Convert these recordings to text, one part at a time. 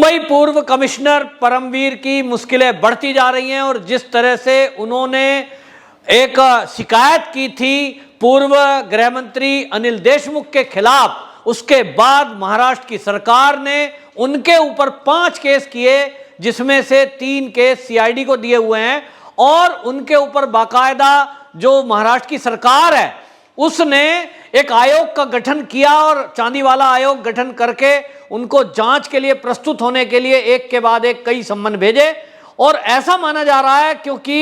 मुंबई पूर्व कमिश्नर परमवीर की मुश्किलें बढ़ती जा रही हैं और जिस तरह से उन्होंने एक शिकायत की थी पूर्व गृह मंत्री अनिल देशमुख के खिलाफ, उसके बाद महाराष्ट्र की सरकार ने उनके ऊपर 5 केस किए, जिसमें से 3 केस सीआईडी को दिए हुए हैं और उनके ऊपर बाकायदा जो महाराष्ट्र की सरकार है उसने एक आयोग का गठन किया और चांदीवाला आयोग गठन करके उनको जांच के लिए प्रस्तुत होने के लिए एक के बाद एक कई सम्मन भेजे। और ऐसा माना जा रहा है क्योंकि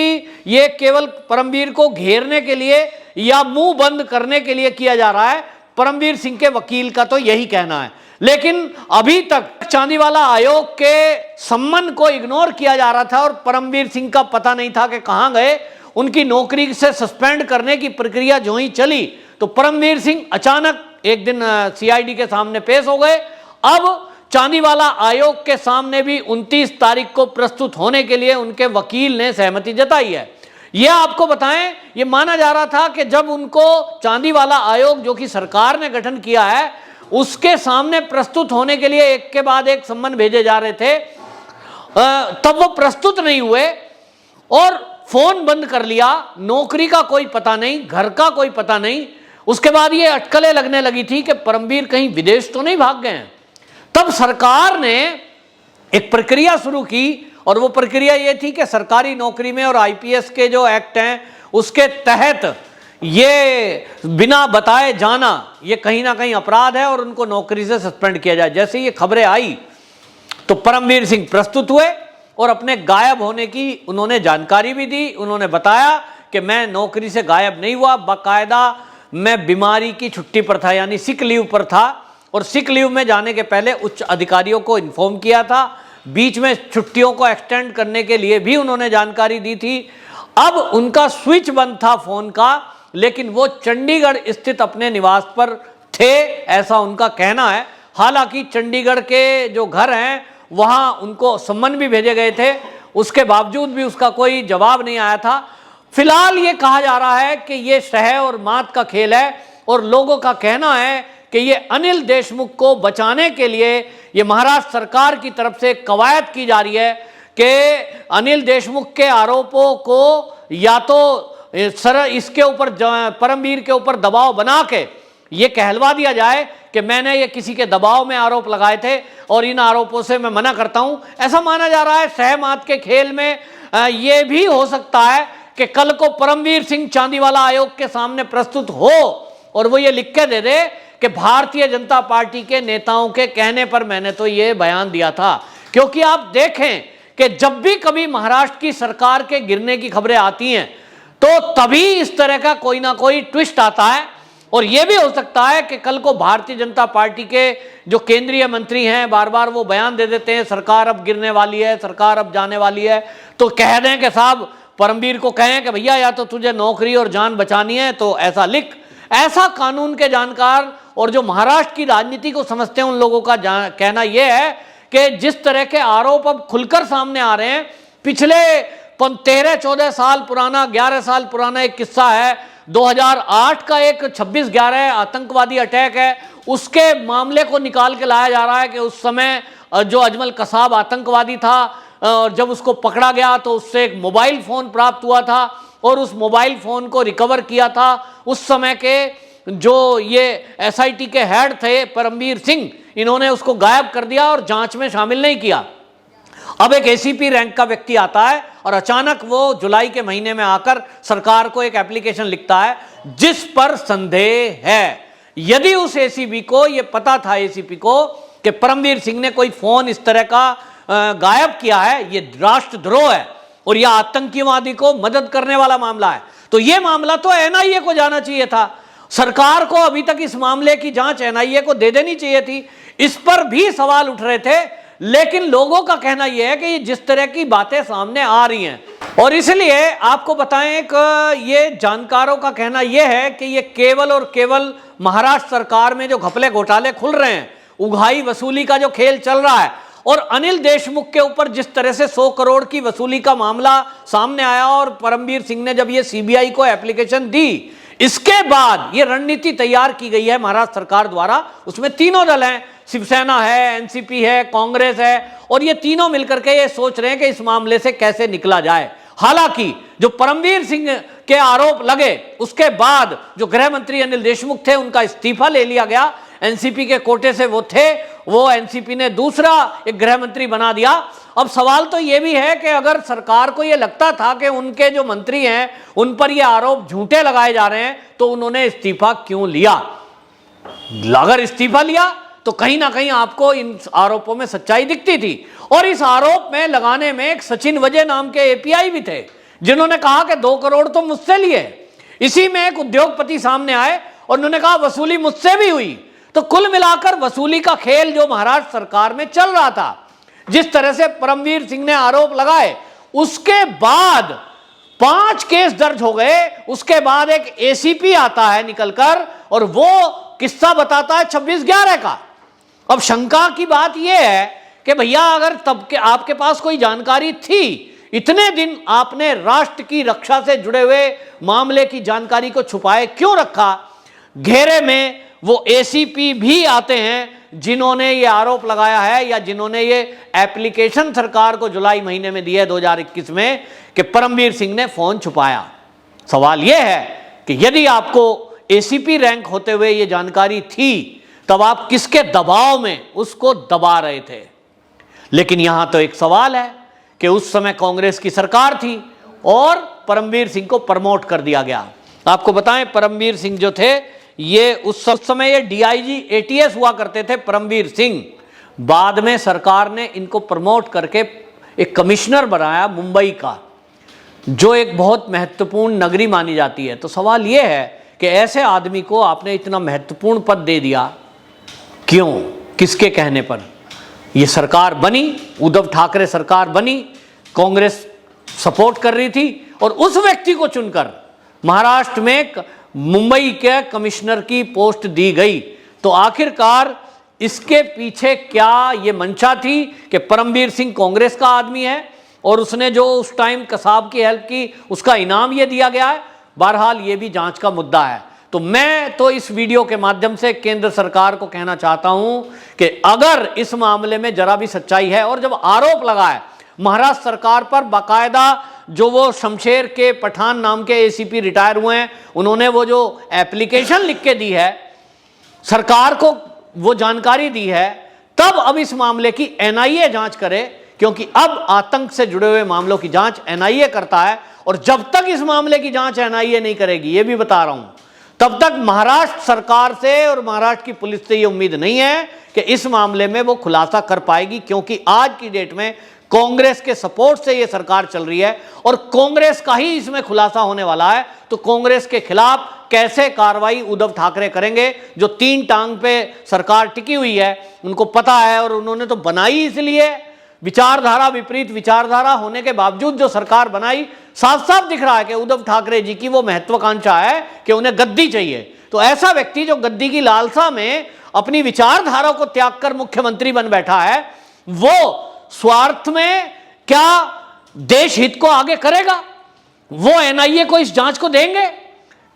ये केवल परमवीर को घेरने के लिए या मुंह बंद करने के लिए किया जा रहा है, परमवीर सिंह के वकील का तो यही कहना है। लेकिन अभी तक चांदीवाला आयोग के सम्मन को इग्नोर किया जा रहा था और परमवीर सिंह का पता नहीं था कि कहां गए। उनकी नौकरी से सस्पेंड करने की प्रक्रिया जो ही चली तो परमवीर सिंह अचानक एक दिन सीआईडी के सामने पेश हो गए। अब चांदीवाला आयोग के सामने भी 29 तारीख को प्रस्तुत होने के लिए उनके वकील ने सहमति जताई है। यह आपको बताएं, यह माना जा रहा था कि जब उनको चांदीवाला आयोग जो कि सरकार ने गठन किया है उसके सामने प्रस्तुत होने के लिए एक के बाद एक सम्मन भेजे जा रहे थे, तब वो प्रस्तुत नहीं हुए और फोन बंद कर लिया, नौकरी का कोई पता नहीं, घर का कोई पता नहीं। उसके बाद ये अटकलें लगने लगी थी कि परमवीर कहीं विदेश तो नहीं भाग गए हैं। तब सरकार ने एक प्रक्रिया शुरू की और वो प्रक्रिया ये थी कि सरकारी नौकरी में और आईपीएस के जो एक्ट हैं उसके तहत ये बिना बताए जाना ये कहीं ना कहीं अपराध है और उनको नौकरी से सस्पेंड किया जाए। जैसे ये खबरें आई तो परमवीर सिंह प्रस्तुत हुए और अपने गायब होने की उन्होंने जानकारी भी दी। उन्होंने बताया कि मैं नौकरी से गायब नहीं हुआ, बाकायदा मैं बीमारी की छुट्टी पर था, यानी सिक लीव पर था और सिक लीव में जाने के पहले उच्च अधिकारियों को इन्फॉर्म किया था। बीच में छुट्टियों को एक्सटेंड करने के लिए भी उन्होंने जानकारी दी थी। अब उनका स्विच बंद था फोन का, लेकिन वो चंडीगढ़ स्थित अपने निवास पर थे, ऐसा उनका कहना है। हालांकि चंडीगढ़ के जो घर हैं वहां उनको सम्मन भी भेजे गए थे, उसके बावजूद भी उसका कोई जवाब नहीं आया था। फिलहाल ये कहा जा रहा है कि ये शह और मात का खेल है और लोगों का कहना है कि ये अनिल देशमुख को बचाने के लिए ये महाराष्ट्र सरकार की तरफ से कवायद की जा रही है कि अनिल देशमुख के आरोपों को या तो सर इसके ऊपर परमवीर के ऊपर दबाव बना के ये कहलवा दिया जाए कि मैंने ये किसी के दबाव में आरोप लगाए थे और इन आरोपों से मैं मना करता हूं। ऐसा माना जा रहा है सहमत के खेल में ये भी हो सकता है कि कल को परमवीर सिंह चांदीवाला आयोग के सामने प्रस्तुत हो और वो ये लिख के दे दे कि भारतीय जनता पार्टी के नेताओं के कहने पर मैंने तो ये बयान दिया था। क्योंकि आप देखें कि जब भी कभी महाराष्ट्र की सरकार के गिरने की खबरें आती हैं तो तभी इस तरह का कोई ना कोई ट्विस्ट आता है और यह भी हो सकता है कि कल को भारतीय जनता पार्टी के जो केंद्रीय मंत्री हैं बार बार वो बयान दे देते हैं सरकार अब गिरने वाली है, सरकार अब जाने वाली है, तो कह दें कि साहब परमवीर को कहें कि भैया या तो तुझे नौकरी और जान बचानी है तो ऐसा लिख। ऐसा कानून के जानकार और जो महाराष्ट्र की राजनीति को समझते हैं उन लोगों का कहना यह है कि जिस तरह के आरोप अब खुलकर सामने आ रहे हैं, पिछले 13-14 साल पुराना 11 साल पुराना एक किस्सा है, 2008 का एक 26/11 आतंकवादी अटैक है, उसके मामले को निकाल के लाया जा रहा है कि उस समय जो अजमल कसाब आतंकवादी था और जब उसको पकड़ा गया तो उससे एक मोबाइल फोन प्राप्त हुआ था और उस मोबाइल फोन को रिकवर किया था। उस समय के जो ये एसआईटी के हेड थे परमवीर सिंह, इन्होंने उसको गायब कर दिया और जांच में शामिल नहीं किया। अब एक एसीपी रैंक का व्यक्ति आता है और अचानक वो जुलाई के महीने में आकर सरकार को एक एप्लीकेशन लिखता है जिस पर संदेह है। यदि उस एसीपी को ये पता था, एसीपी को, कि परमवीर सिंह ने कोई फोन इस तरह का गायब किया है, ये राष्ट्रद्रोह है और यह आतंकवादी को मदद करने वाला मामला है, तो यह मामला तो एनआईए को जाना चाहिए था। सरकार को अभी तक इस मामले की जांच एनआईए को दे देनी चाहिए थी। इस पर भी सवाल उठ रहे थे, लेकिन लोगों का कहना यह है कि जिस तरह की बातें सामने आ रही हैं और इसलिए आपको बताएं कि ये जानकारों का कहना यह है कि ये केवल और केवल महाराष्ट्र सरकार में जो घपले घोटाले खुल रहे हैं, उगाही वसूली का जो खेल चल रहा है और अनिल देशमुख के ऊपर जिस तरह से 100 करोड़ की वसूली का मामला सामने आया और परमवीर सिंह ने जब ये सीबीआई को एप्लीकेशन दी, इसके बाद ये रणनीति तैयार की गई है महाराष्ट्र सरकार द्वारा। उसमें तीनों दल हैं, शिवसेना है, एनसीपी है, कांग्रेस है, और ये तीनों मिलकर के ये सोच रहे हैं कि इस मामले से कैसे निकला जाए। हालांकि जो परमवीर सिंह के आरोप लगे उसके बाद जो गृह मंत्री अनिल देशमुख थे उनका इस्तीफा ले लिया गया। एनसीपी के कोटे से वो थे, वो एनसीपी ने दूसरा एक गृह मंत्री बना दिया। अब सवाल तो ये भी है कि अगर सरकार को ये लगता था कि उनके जो मंत्री हैं उन पर ये आरोप झूठे लगाए जा रहे हैं तो उन्होंने इस्तीफा क्यों लिया? अगर इस्तीफा लिया तो कहीं ना कहीं आपको इन आरोपों में सच्चाई दिखती थी। और इस आरोप में लगाने में एक सचिन वजय नाम के एपीआई भी थे जिन्होंने कहा कि 2 करोड़ तो मुझसे लिए। इसी में एक उद्योगपति सामने आए और उन्होंने कहा वसूली मुझसे भी हुई। तो कुल मिलाकर वसूली का खेल जो महाराष्ट्र सरकार में चल रहा था, जिस तरह से परमवीर सिंह ने आरोप लगाए, उसके बाद 5 केस दर्ज हो गए। उसके बाद एक एसीपी आता है निकलकर और वो किस्सा बताता है 26/11 का। अब शंका की बात यह है कि भैया अगर तब के आपके पास कोई जानकारी थी, इतने दिन आपने राष्ट्र की रक्षा से जुड़े हुए मामले की जानकारी को छुपाए क्यों रखा? घेरे में वो एसीपी भी आते हैं जिन्होंने ये आरोप लगाया है या जिन्होंने ये एप्लीकेशन सरकार को जुलाई महीने में दी है 2021 में कि परमवीर सिंह ने फोन छुपाया। सवाल यह है कि यदि आपको एसीपी रैंक होते हुए ये जानकारी थी तब आप किसके दबाव में उसको दबा रहे थे? लेकिन यहां तो एक सवाल है कि उस समय कांग्रेस की सरकार थी और परमवीर सिंह को प्रमोट कर दिया गया। आपको बताएं परमवीर सिंह जो थे ये उस समय ये डीआईजी एटीएस हुआ करते थे परमवीर सिंह। बाद में सरकार ने इनको प्रमोट करके एक कमिश्नर बनाया मुंबई का, जो एक बहुत महत्वपूर्ण नगरी मानी जाती है। तो सवाल यह है कि ऐसे आदमी को आपने इतना महत्वपूर्ण पद दे दिया क्यों? किसके कहने पर? ये सरकार बनी, उद्धव ठाकरे सरकार बनी, कांग्रेस सपोर्ट कर रही थी और उस व्यक्ति को चुनकर महाराष्ट्र में मुंबई के कमिश्नर की पोस्ट दी गई। तो आखिरकार इसके पीछे क्या ये मंशा थी कि परमवीर सिंह कांग्रेस का आदमी है और उसने जो उस टाइम कसाब की हेल्प की उसका इनाम ये दिया गया है? बहरहाल ये भी जांच का मुद्दा है। तो मैं तो इस वीडियो के माध्यम से केंद्र सरकार को कहना चाहता हूं कि अगर इस मामले में जरा भी सच्चाई है, और जब आरोप लगा है महाराष्ट्र सरकार पर, बाकायदा जो वो शमशेर के पठान नाम के एसीपी रिटायर हुए हैं उन्होंने वो जो एप्लीकेशन लिख के दी है सरकार को, वो जानकारी दी है, तब अब इस मामले की एनआईए जांच करे, क्योंकि अब आतंक से जुड़े हुए मामलों की जांच एनआईए करता है। और जब तक इस मामले की जांच एनआईए नहीं करेगी, ये भी बता रहा हूं, तब तक महाराष्ट्र सरकार से और महाराष्ट्र की पुलिस से ये उम्मीद नहीं है कि इस मामले में वो खुलासा कर पाएगी, क्योंकि आज की डेट में कांग्रेस के सपोर्ट से ये सरकार चल रही है और कांग्रेस का ही इसमें खुलासा होने वाला है। तो कांग्रेस के खिलाफ कैसे कार्रवाई उद्धव ठाकरे करेंगे? जो 3 टांग पे सरकार टिकी हुई है उनको पता है, और उन्होंने तो बनाई इसलिए, विचारधारा विपरीत विचारधारा होने के बावजूद जो सरकार बनाई, साफ साफ दिख रहा है कि उद्धव ठाकरे जी की वो महत्वाकांक्षा है कि उन्हें गद्दी चाहिए। तो ऐसा व्यक्ति जो गद्दी की लालसा में अपनी विचारधारा को त्याग कर मुख्यमंत्री बन बैठा है, वो स्वार्थ में क्या देश हित को आगे करेगा? वो एनआईए को इस जांच को देंगे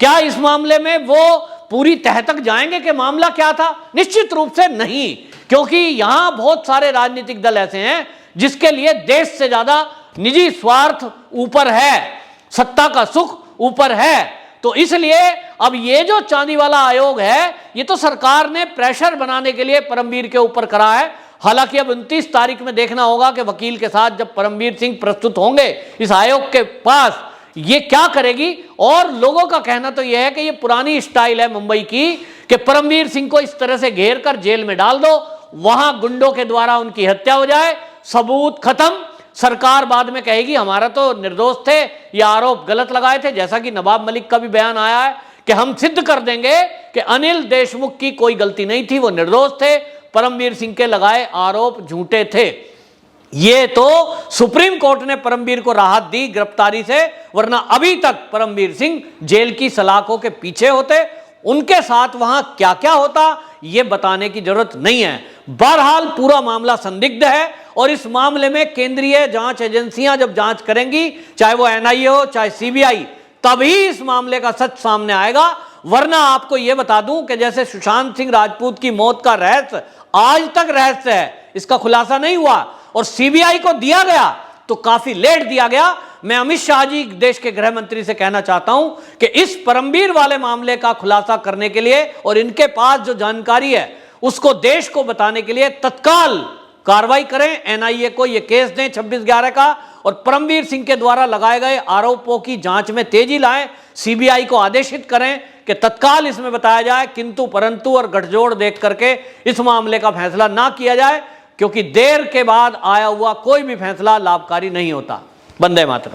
क्या? इस मामले में वो पूरी तह तक जाएंगे कि मामला क्या था? निश्चित रूप से नहीं, क्योंकि यहां बहुत सारे राजनीतिक दल ऐसे हैं जिसके लिए देश से ज्यादा निजी स्वार्थ ऊपर है, सत्ता का सुख ऊपर है। तो इसलिए अब ये जो चांदी वाला आयोग है, ये तो सरकार ने प्रेशर बनाने के लिए परमवीर के ऊपर करा है। हालांकि अब 29 तारीख में देखना होगा कि वकील के साथ जब परमवीर सिंह प्रस्तुत होंगे इस आयोग के पास, ये क्या करेगी। और लोगों का कहना तो यह है कि ये पुरानी स्टाइल है मुंबई की कि परमवीर सिंह को इस तरह से घेर कर जेल में डाल दो, वहां गुंडों के द्वारा उनकी हत्या हो जाए, सबूत खत्म, सरकार बाद में कहेगी हमारा तो निर्दोष थे, ये आरोप गलत लगाए थे। जैसा कि नवाब मलिक का भी बयान आया है कि हम सिद्ध कर देंगे कि अनिल देशमुख की कोई गलती नहीं थी, वो निर्दोष थे, परमवीर सिंह के लगाए आरोप झूठे थे। ये तो सुप्रीम कोर्ट ने परमवीर को राहत दी गिरफ्तारी से, वरना अभी तक परमवीर सिंह जेल की सलाखों के पीछे होते। उनके साथ वहां क्या क्या होता ये बताने की जरूरत नहीं है। बहरहाल पूरा मामला संदिग्ध है और इस मामले में केंद्रीय जांच एजेंसियां जब जांच करेंगी, चाहे वो एनआईए हो चाहे सीबीआई, तभी इस मामले का सच सामने आएगा। वरना आपको यह बता दूं कि जैसे सुशांत सिंह राजपूत की मौत का रहस्य आज तक रहस्य है, इसका खुलासा नहीं हुआ और सीबीआई को दिया गया तो काफी लेट दिया गया। मैं अमित शाह जी देश के गृह मंत्री से कहना चाहता हूं कि इस परमवीर वाले मामले का खुलासा करने के लिए और इनके पास जो जानकारी है उसको देश को बताने के लिए तत्काल कार्रवाई करें, एनआईए को यह केस दें 26/11 का और परमवीर सिंह के द्वारा लगाए गए आरोपों की जांच में तेजी लाएं, सीबीआई को आदेशित करें कि तत्काल इसमें बताया जाए, किंतु परंतु और गठजोड़ देख करके इस मामले का फैसला ना किया जाए, क्योंकि देर के बाद आया हुआ कोई भी फैसला लाभकारी नहीं होता। वंदे मातरम।